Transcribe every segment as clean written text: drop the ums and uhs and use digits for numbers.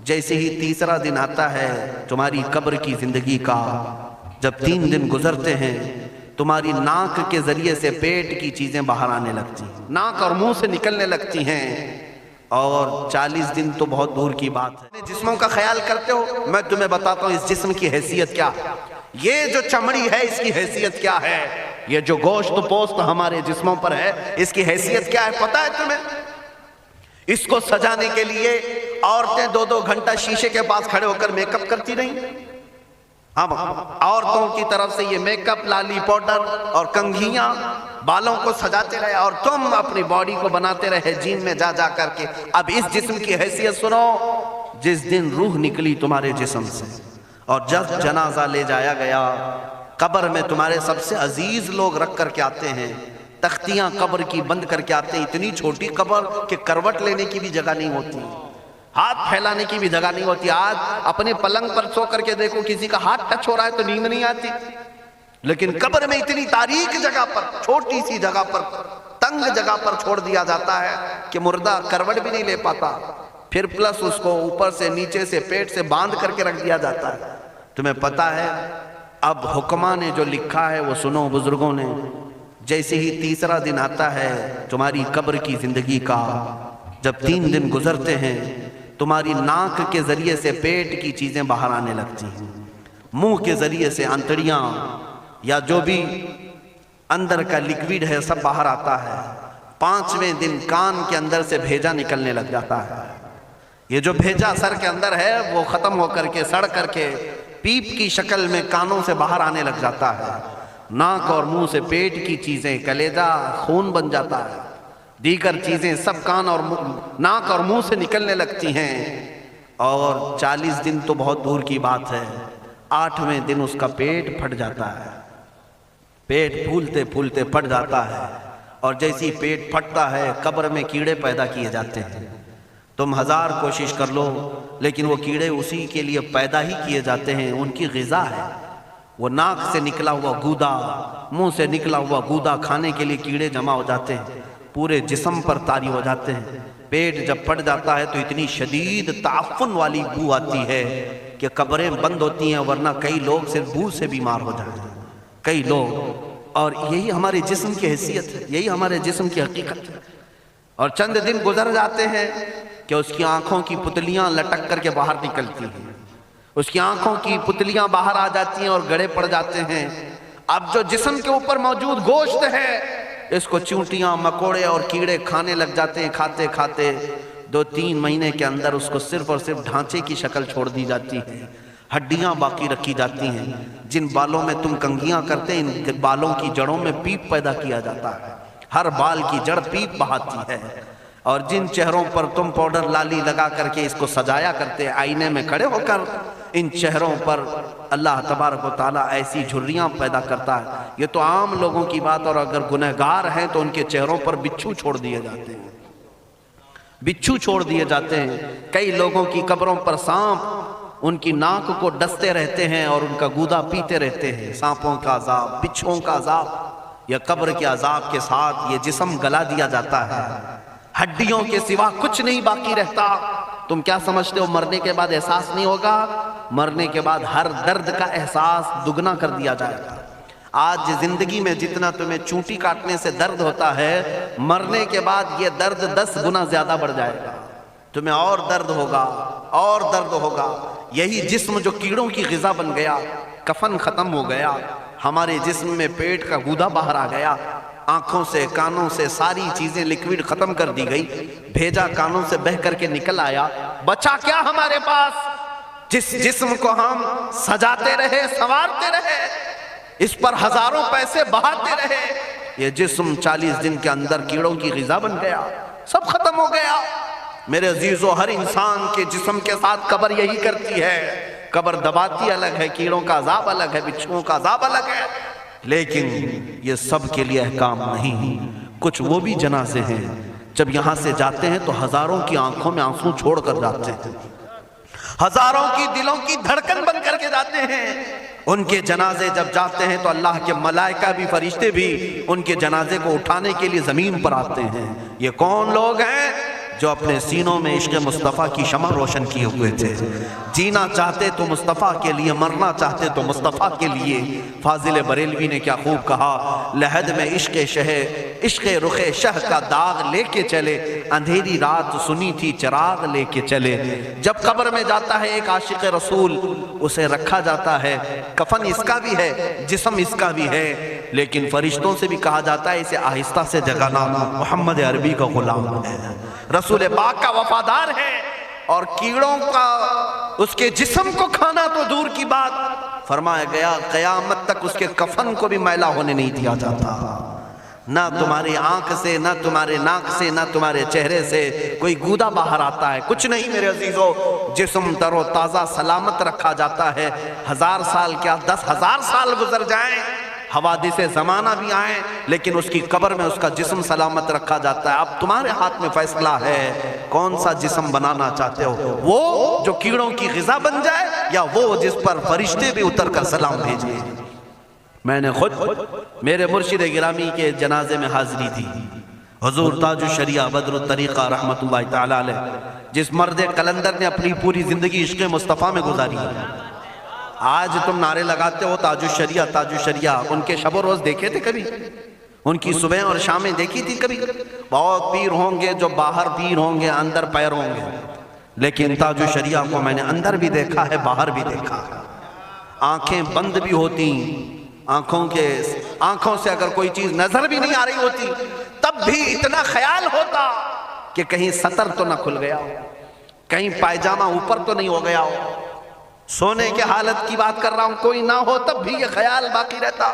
جیسے ہی تیسرا دن آتا ہے تمہاری قبر کی زندگی کا، جب 3 دن گزرتے ہیں تمہاری ناک کے ذریعے سے پیٹ کی چیزیں باہر آنے لگتی ہیں، ناک اور منہ سے نکلنے لگتی ہیں، اور 40 دن تو بہت دور کی بات ہے۔ جسموں کا خیال کرتے ہو؟ میں تمہیں بتاتا ہوں اس جسم کی حیثیت کیا ہے۔ یہ جو چمڑی ہے اس کی حیثیت کیا ہے، یہ جو گوشت پوست ہمارے جسموں پر ہے اس کی حیثیت کیا ہے پتہ ہے تمہیں؟ اس کو سجانے کے لیے عورتیں 2-2 گھنٹہ شیشے کے پاس کھڑے ہو کر میک اپ کرتی رہیں۔ اب عورتوں کی طرف سے یہ میک اپ، لالی پاؤڈر اور کنگھیاں بالوں کو سجاتے رہے، اور تم اپنی باڈی کو بناتے رہے جیم میں جا جا کر کے۔ اب اس جسم کی حیثیت سنو، جس دن روح نکلی تمہارے جسم سے اور جب جنازہ لے جایا گیا، قبر میں تمہارے سب سے عزیز لوگ رکھ کر کے آتے ہیں، تختیاں قبر کی بند کر کے آتے ہیں، اتنی چھوٹی قبر کہ کروٹ لینے کی بھی جگہ نہیں ہوتی، ہاتھ پھیلانے کی بھی جگہ نہیں ہوتی۔ آج اپنے پلنگ پر سو کر کے دیکھو کسی کا ہاتھ ٹچ ہو رہا ہے تو نیند نہیں آتی، لیکن قبر میں اتنی تاریک جگہ پر، چھوٹی سی جگہ پر، تنگ جگہ پر چھوڑ دیا جاتا ہے کہ مردہ کروٹ بھی نہیں لے پاتا، پھر پلس اس کو اوپر سے نیچے سے پیٹ سے باندھ کر کے رکھ دیا جاتا ہے۔ تمہیں پتا ہے اب حکماں نے جو لکھا ہے وہ سنو بزرگوں نے، جیسے ہی تیسرا دن آتا ہے تمہاری قبر کی زندگی کا، جب 3 دن گزرتے ہیں تمہاری ناک کے ذریعے سے پیٹ کی چیزیں باہر آنے لگتی ہیں، منہ کے ذریعے سے انتڑیاں یا جو بھی اندر کا لیکویڈ ہے سب باہر آتا ہے۔ 5ویں دن کان کے اندر سے بھیجا نکلنے لگ جاتا ہے، یہ جو بھیجا سر کے اندر ہے وہ ختم ہو کر کے سڑ کر کے پیپ کی شکل میں کانوں سے باہر آنے لگ جاتا ہے، ناک اور منہ سے پیٹ کی چیزیں، کلیجہ خون بن جاتا ہے، دیگر چیزیں سب کان اور ناک اور منہ سے نکلنے لگتی ہیں، اور 40 دن تو بہت دور کی بات ہے، 8ویں دن اس کا پیٹ پھٹ جاتا ہے، پیٹ پھولتے پھولتے پھٹ جاتا ہے، اور جیسی پیٹ پھٹتا ہے قبر میں کیڑے پیدا کیے جاتے ہیں۔ تم 1000 کوشش کر لو لیکن وہ کیڑے اسی کے لیے پیدا ہی کیے جاتے ہیں، ان کی غذا ہے۔ وہ ناک سے نکلا ہوا گودا، منہ سے نکلا ہوا گودا کھانے کے لیے کیڑے جمع ہو جاتے ہیں، پورے جسم پر طاری ہو جاتے ہیں۔ پیٹ جب پھٹ جاتا ہے تو اتنی شدید تعفن والی بو آتی ہے کہ قبریں بند ہوتی ہیں، ورنہ کئی لوگ صرف بو سے بیمار ہو جاتے ہیں، کئی لوگ۔ اور یہی ہمارے جسم کی حیثیت ہے، یہی ہمارے جسم کی حقیقت ہے۔ اور چند دن گزر جاتے ہیں کہ اس کی آنکھوں کی پتلیاں لٹک کر کے باہر نکلتی ہیں، اس کی آنکھوں کی پتلیاں باہر آ جاتی ہیں اور گڑے پڑ جاتے ہیں۔ اب جو جسم کے اوپر موجود گوشت ہے اس کو چونٹیاں، مکوڑے اور کیڑے کھانے لگ جاتے ہیں، کھاتے کھاتے 2-3 مہینے کے اندر اس کو صرف اور صرف ڈھانچے کی شکل چھوڑ دی جاتی ہے، ہڈیاں باقی رکھی جاتی ہیں۔ جن بالوں میں تم کنگھیاں کرتے ہیں ان بالوں کی جڑوں میں پیپ پیدا کیا جاتا ہے، ہر بال کی جڑ پیپ بہاتی ہے۔ اور جن چہروں پر تم پاؤڈر لالی لگا کر کے اس کو سجایا کرتے آئینے میں کھڑے ہو کر، ان چہروں پر اللہ تبارک و تعالیٰ ایسی جھریاں پیدا کرتا ہے۔ یہ تو عام لوگوں کی بات، اور اگر گنہگار ہیں تو ان کے چہروں پر بچھو چھوڑ دیے جاتے ہیں، بچھو چھوڑ دیے جاتے ہیں۔ کئی لوگوں کی قبروں پر سانپ ان کی ناک کو ڈستے رہتے ہیں اور ان کا گودا پیتے رہتے ہیں۔ سانپوں کا عذاب، بچھوؤں کا عذاب، یا قبر کے عذاب کے ساتھ یہ جسم گلا دیا جاتا ہے، ہڈیوں کے سوا کچھ نہیں باقی رہتا۔ تم کیا سمجھتے ہو مرنے کے بعد احساس نہیں ہوگا؟ مرنے کے بعد ہر درد کا احساس دگنا کر دیا جائے گا۔ آج زندگی میں جتنا تمہیں چونٹی کاٹنے سے درد ہوتا ہے، مرنے کے بعد یہ درد 10 گنا زیادہ بڑھ جائے گا، تمہیں اور درد ہوگا، اور درد ہوگا۔ یہی جسم جو کیڑوں کی غذا بن گیا، کفن ختم ہو گیا، ہمارے جسم میں پیٹ کا گودا باہر آ گیا، آنکھوں سے کانوں سے ساری چیزیں لکوڈ ختم کر دی گئی، بھیجا کانوں سے بہہ کر کے نکل آیا، بچا کیا ہمارے پاس؟ جس جسم کو ہم سجاتے رہے، سنوارتے رہے، اس پر ہزاروں پیسے بہاتے رہے، یہ جسم 40 دن کے اندر کیڑوں کی غذا بن گیا، سب ختم ہو گیا۔ میرے عزیزو، ہر انسان کے جسم کے ساتھ قبر یہی کرتی ہے، قبر دباتی الگ ہے، کیڑوں کا عذاب الگ ہے، بچھوؤں کا عذاب الگ ہے، لیکن یہ سب کے لیے احکام نہیں۔ کچھ وہ بھی جنازے ہیں جب یہاں سے جاتے ہیں تو ہزاروں کی آنکھوں میں آنسو چھوڑ کر جاتے ہیں، ہزاروں کی دلوں کی دھڑکن بن کر کے جاتے ہیں۔ ان کے جنازے جب جاتے ہیں تو اللہ کے ملائکہ بھی، فرشتے بھی ان کے جنازے کو اٹھانے کے لیے زمین پر آتے ہیں۔ یہ کون لوگ ہیں؟ جو اپنے سینوں میں عشق مصطفیٰ کی شمع روشن کیے ہوئے تھے. جینا چاہتے تو مصطفیٰ کے لیے، مرنا چاہتے تو مصطفیٰ کے لیے. فاضل بریلوی نے کیا خوب کہا، لحد میں عشق رخ شہ کا داغ لے کے چلے، اندھیری رات سنی تھی چراغ لے کے چلے. جب قبر میں جاتا ہے ایک عاشق رسول، اسے رکھا جاتا ہے، کفن اس کا بھی ہے، جسم اس کا بھی ہے، لیکن فرشتوں سے بھی کہا جاتا ہے اسے آہستہ سے جگانا، محمد عربی کا غلام ہے، رسول پاک کا وفادار ہے. اور کیڑوں کا اس کے جسم کو کھانا تو دور کی بات، فرمایا گیا قیامت تک اس کے کفن کو بھی میلا ہونے نہیں دیا جاتا. نہ تمہاری آنکھ سے، نہ تمہارے ناک سے، نہ تمہارے چہرے سے کوئی گودا باہر آتا ہے، کچھ نہیں میرے عزیزو. جسم تر و تازہ سلامت رکھا جاتا ہے. 1000 سال کیا 10,000 سال گزر جائیں، حوادث زمانہ بھی آئیں، لیکن اس کی قبر میں اس کا جسم سلامت رکھا جاتا ہے. اب تمہارے ہاتھ میں فیصلہ ہے کون سا جسم بنانا چاہتے ہو، وہ جو کیڑوں کی غذا بن جائے، یا وہ جس پر فرشتے بھی اتر کر سلام بھیجیں. میں نے خود میرے مرشد گرامی کے جنازے میں حاضری تھی. حضور تاج الشریعہ بدر الطریقہ رحمت اللہ تعالی علیہ، جس مرد قلندر نے اپنی پوری زندگی عشق مصطفیٰ میں گزاری ہے. آج تم نعرے لگاتے ہو تاج الشریعہ تاج الشریعہ، ان کے شب و روز دیکھے تھے کبھی؟ ان کی صبح اور شامیں دیکھی تھی کبھی؟ بہت پیر ہوں گے جو باہر پیر ہوں گے، اندر پیر ہوں گے، لیکن تاج الشریعہ کو میں نے اندر بھی دیکھا ہے، باہر بھی دیکھا ہے. آنکھیں بند بھی ہوتی، آنکھوں سے اگر کوئی چیز نظر بھی نہیں آ رہی ہوتی، تب بھی اتنا خیال ہوتا کہ کہیں سطر تو نہ کھل گیا ہو، کہیں پائجامہ اوپر تو نہیں ہو گیا ہو. سونے کے حالت کی بات کر رہا ہوں، کوئی نہ ہو تب بھی یہ خیال باقی رہتا.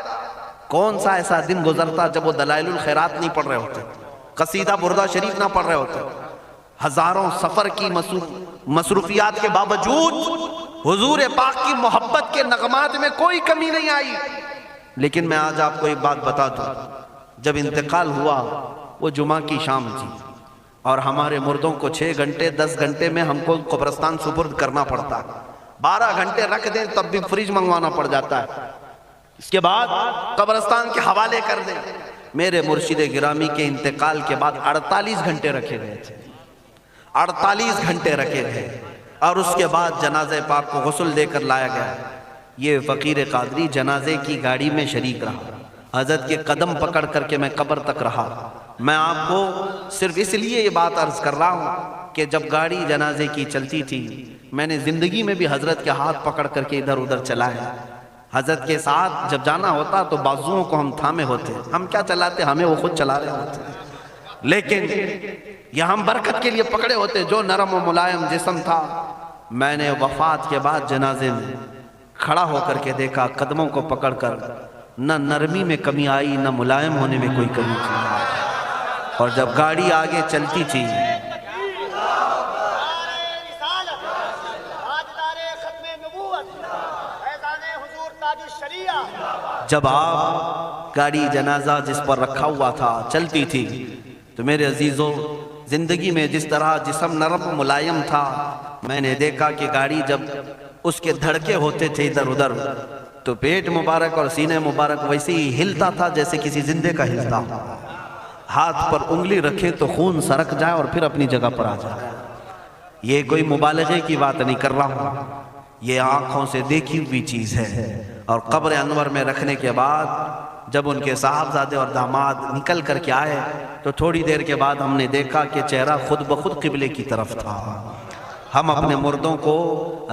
کون سا ایسا دن گزرتا جب وہ دلائل الخیرات نہیں پڑھ رہے ہوتے، قصیدہ بردہ شریف نہ پڑھ رہے ہوتے، ہزاروں سفر کی مصروفیات کے باوجود حضور پاک کی محبت کے نغمات میں کوئی کمی نہیں آئی. لیکن میں آج آپ کو ایک بات بتا دوں، جب انتقال ہوا وہ جمعہ کی شام تھی، اور ہمارے مردوں کو 6 گھنٹے 10 گھنٹے میں ہم کو قبرستان سپرد کرنا پڑتا ہے. 12 گھنٹے رکھ دیں تب بھی فریج منگوانا پڑ جاتا ہے، اس کے بعد قبرستان کے حوالے کر دیں. میرے مرشد گرامی کے انتقال کے بعد 48 گھنٹے رکھے گئے تھے، 48 گھنٹے رکھے گئے، اور اس کے بعد جنازہ پاک کو غسل دے کر لایا گیا. یہ فقیر قادری جنازے کی گاڑی میں شریک رہا، حضرت کے قدم پکڑ کر کے میں قبر تک رہا. میں آپ کو صرف اس لیے یہ بات عرض کر رہا ہوں کہ جب گاڑی جنازے کی چلتی تھی، میں نے زندگی میں بھی حضرت کے ہاتھ پکڑ کر کے ادھر ادھر چلائے. حضرت کے ساتھ جب جانا ہوتا تو بازوؤں کو ہم تھامے ہوتے، ہم کیا چلاتے، ہمیں وہ خود چلا رہے ہوتے، لیکن یہ ہم برکت کے لیے پکڑے ہوتے. جو نرم و ملائم جسم تھا، میں نے وفات کے بعد جنازے میں کھڑا ہو کر کے دیکھا، قدموں کو پکڑ کر نہ نرمی میں کمی آئی، نہ ملائم ہونے میں کوئی کمی تھی. اور جب گاڑی آگے چلتی تھی، جب آپ گاڑی جنازہ جس پر رکھا ہوا تھا چلتی تھی، تو میرے عزیزوں زندگی میں جس طرح جسم نرم ملائم تھا، میں نے دیکھا کہ گاڑی جب اس کے دھڑکے ہوتے تھے ادھر ادھر، تو پیٹ مبارک اور سینے مبارک ویسے ہی ہلتا تھا جیسے کسی زندے کا ہلتا. ہاتھ پر انگلی رکھے تو خون سرک جائے اور پھر اپنی جگہ پر آ جائے. یہ کوئی مبالغے کی بات نہیں کر رہا ہوں، یہ آنکھوں سے دیکھی ہوئی چیز ہے. اور قبر انور میں رکھنے کے بعد جب ان کے صاحبزادے اور داماد نکل کر کے آئے، تو تھوڑی دیر کے بعد ہم نے دیکھا کہ چہرہ خود بخود قبلے کی طرف تھا. ہم اپنے مردوں کو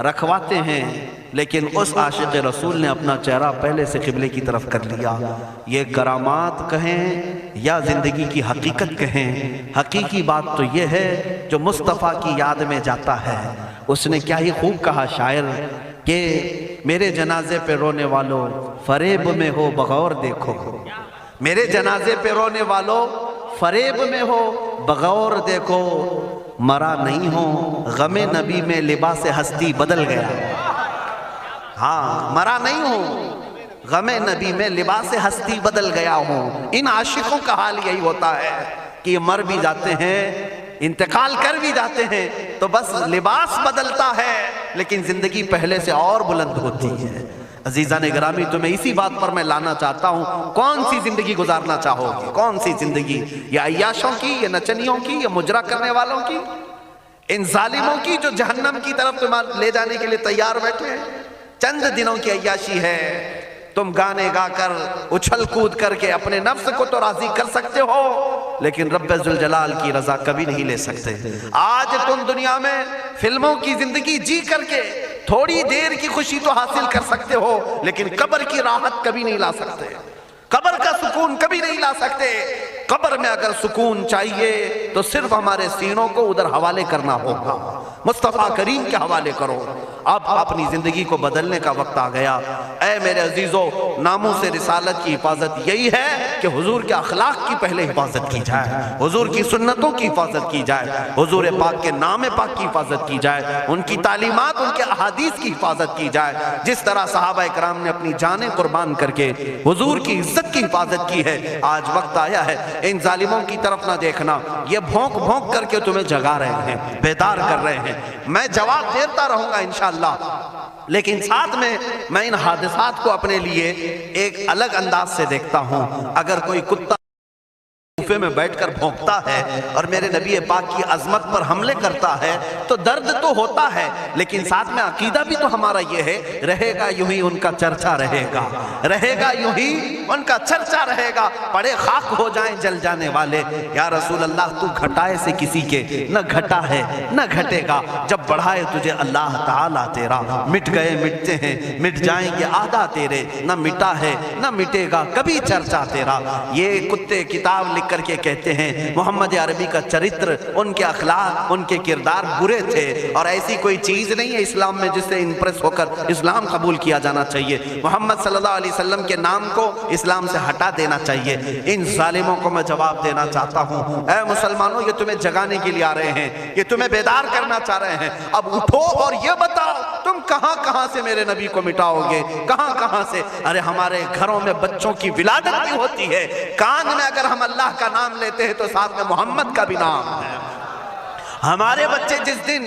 رکھواتے ہیں، لیکن اس عاشق رسول نے اپنا چہرہ پہلے سے قبلے کی طرف کر لیا. یہ کرامات کہیں یا زندگی کی حقیقت کہیں، حقیقی بات تو یہ ہے جو مصطفیٰ کی یاد میں جاتا ہے. اس نے کیا ہی خوب کہا شاعر کہ میرے جنازے پہ رونے والوں فریب میں ہو بغور دیکھو، میرے جنازے پہ رونے والوں فریب میں ہو بغور دیکھو، مرا نہیں ہوں غم نبی میں لباس ہستی بدل گیا. ہاں، مرا نہیں ہوں غم نبی میں لباس ہستی بدل گیا ہوں. ان عاشقوں کا حال یہی ہوتا ہے کہ یہ مر بھی جاتے ہیں، انتقال کر بھی جاتے ہیں، تو بس لباس بدلتا ہے، لیکن زندگی پہلے سے اور بلند ہوتی ہے. عزیزان گرامی تمہیں اسی بات پر میں لانا چاہتا ہوں، کون سی زندگی گزارنا چاہو گے؟ کون سی زندگی؟ یا عیاشوں کی، یا نچنیوں کی، یا مجرا کرنے والوں کی، ان ظالموں کی جو جہنم کی طرف تمہیں لے جانے کے لیے تیار بیٹھے ہیں؟ چند دنوں کی عیاشی ہے، تم گانے گا کر اچھل کود کر کے اپنے نفس کو تو راضی کر سکتے ہو، لیکن رب ذوالجلال کی رضا کبھی نہیں لے سکتے۔ آج تم دنیا میں فلموں کی زندگی جی کر کے تھوڑی دیر کی خوشی تو حاصل کر سکتے ہو، لیکن قبر کی راحت کبھی نہیں لا سکتے، قبر کا سکون کبھی نہیں لا سکتے۔ قبر میں اگر سکون چاہیے تو صرف ہمارے سینوں کو ادھر حوالے کرنا ہوگا، مصطفیٰ کریم کے حوالے کرو۔ اب اپنی زندگی کو بدلنے کا وقت آ گیا۔ اے میرے عزیزو، ناموس رسالت کی حفاظت یہی ہے کہ حضور کے اخلاق کی پہلے حفاظت کی جائے، حضور کی سنتوں کی حفاظت کی جائے، حضور پاک کے نام پاک کی حفاظت کی جائے، ان کی تعلیمات، ان کے احادیث کی حفاظت کی جائے۔ جس طرح صحابہ کرام نے اپنی جانیں قربان کر کے حضور کی عزت کی حفاظت کی ہے، آج وقت آیا ہے ان ظالموں کی طرف نہ دیکھنا، یہ بھونک بھونک کر کے تمہیں جگا رہے ہیں، بیدار کر رہے ہیں۔ میں جواب دیتا رہوں گا انشاءاللہ، لیکن ساتھ میں ان حادثات کو اپنے لیے ایک الگ انداز سے دیکھتا ہوں۔ اگر کوئی کتا کوفے میں بیٹھ کر بھونکتا ہے اور میرے نبی پاک کی عظمت پر حملے کرتا ہے تو درد تو ہوتا ہے، لیکن ساتھ میں عقیدہ بھی تو ہمارا یہ ہے، رہے گا یوں ہی ان کا چرچا رہے گا، رہے گا یوں ہی ان کا چرچا رہے گا، پڑے خاک ہو جائیں جل جانے والے۔ یا رسول اللہ تو گھٹائے سے کسی کے نہ گھٹا ہے نہ گھٹے گا، جب بڑھائے تجھے اللہ تعالیٰ تیرا، مٹ گئے مٹتے ہیں مٹ جائیں گے آدھا تیرے، نہ مٹا ہے نہ مٹے گا کبھی چرچا تیرا۔ یہ کتے کتاب لکھ کر کے کہتے ہیں محمد عربی کا چرتر، ان کے اخلاق، ان کے کردار برے تھے، اور ایسی کوئی چیز نہیں ہے اسلام میں جس سے امپریس ہو کر اسلام قبول کیا جانا چاہیے۔ محمد صلی اللہ علیہ وسلم کے نام کو اسلام سے ہٹا دینا چاہیے۔ ان ظالموں کو میں جواب دینا چاہتا ہوں، اے مسلمانوں، یہ تمہیں جگانے کے لیے آ رہے ہیں، یہ تمہیں بیدار کرنا چاہ رہے ہیں۔ اب اٹھو اور یہ بتاؤ تم کہاں کہاں سے میرے نبی کو مٹاؤ گے، کہاں کہاں سے؟ ارے ہمارے گھروں میں بچوں کی ولادت بھی ہوتی ہے، کان میں اگر ہم اللہ کا نام لیتے ہیں تو ساتھ میں محمد کا بھی نام ہے۔ ہمارے بچے جس دن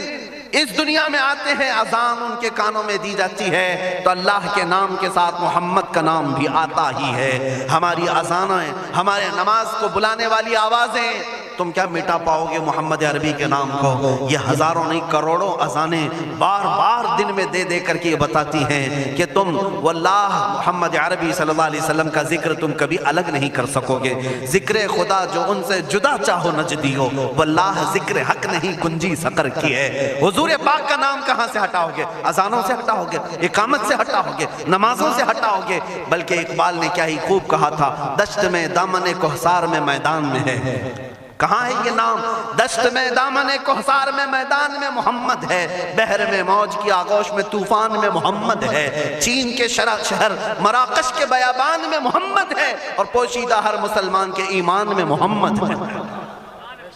اس دنیا میں آتے ہیں، اذان ان کے کانوں میں دی جاتی ہے تو اللہ کے نام کے ساتھ محمد کا نام بھی آتا ہی ہے۔ ہماری اذانیں، ہمارے نماز کو بلانے والی آوازیں، تم کیا مٹا پاؤ گے محمد عربی کے نام کو؟ یہ ہزاروں نہیں کروڑوں اذانیں بار بار دن میں دے دے کر کے یہ بتاتی ہیں کہ تم واللہ محمد عربی صلی اللہ علیہ وسلم کا ذکر تم کبھی الگ نہیں کر سکو گے۔ ذکر خدا جو ان سے جدا چاہو نجدی ہو، واللہ ذکر حق نہیں کنجی سقر کی ہے۔ حضور پاک کا نام کہاں سے ہٹاؤ گے؟ اذانوں سے ہٹاؤ گے، اقامت سے ہٹاؤ گے، نمازوں سے ہٹاؤ گے؟ بلکہ اقبال نے کیا ہی خوب کہا تھا، دشت میں دامن کوہسار میں میدان میں ہے۔ کہاں ہے یہ نام؟ دشت میں دامن کوہسار میں میدان میں محمد ہے، بحر میں موج کی آغوش میں طوفان میں محمد ہے، چین کے شہر مراکش کے بیابان میں محمد ہے، اور پوشیدہ ہر مسلمان کے ایمان میں محمد ہے۔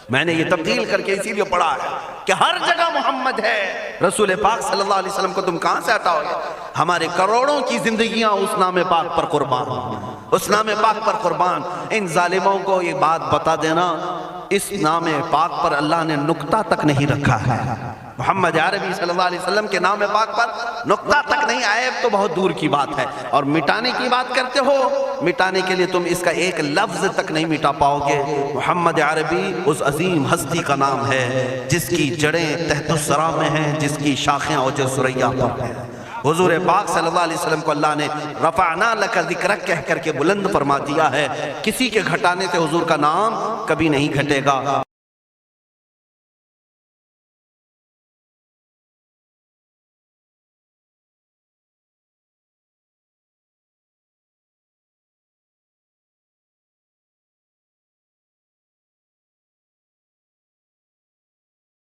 میں نے یہ تبدیل کر کے اسی لیے پڑھا ہے کہ ہر جگہ محمد ہے۔ رسول پاک صلی اللہ علیہ وسلم کو تم کہاں سے ہٹاؤ گے؟ ہمارے کروڑوں کی زندگیاں اس نام پاک پر قربان، اس نام پاک پر قربان۔ ان ظالموں کو یہ بات بتا دینا، اس نام پاک پر اللہ نے نقطہ تک نہیں رکھا ہے۔ محمد عربی صلی اللہ علیہ وسلم کے نام پاک پر نقطہ تک نہیں، عیب تو بہت دور کی بات ہے۔ اور مٹانے کی بات کرتے ہو، مٹانے کے لیے تم اس کا ایک لفظ تک نہیں مٹا پاؤ گے۔ محمد عربی اس عظیم ہستی کا نام ہے جس کی جڑیں تحت الثری میں ہیں، جس کی شاخیں اوج ثریا پر ہیں۔ حضور پاک صلی اللہ علیہ وسلم کو اللہ نے رفعنا لک ذکرک کہہ کر کے بلند فرما دیا ہے۔ کسی کے گھٹانے سے حضور کا نام کبھی نہیں گھٹے گا۔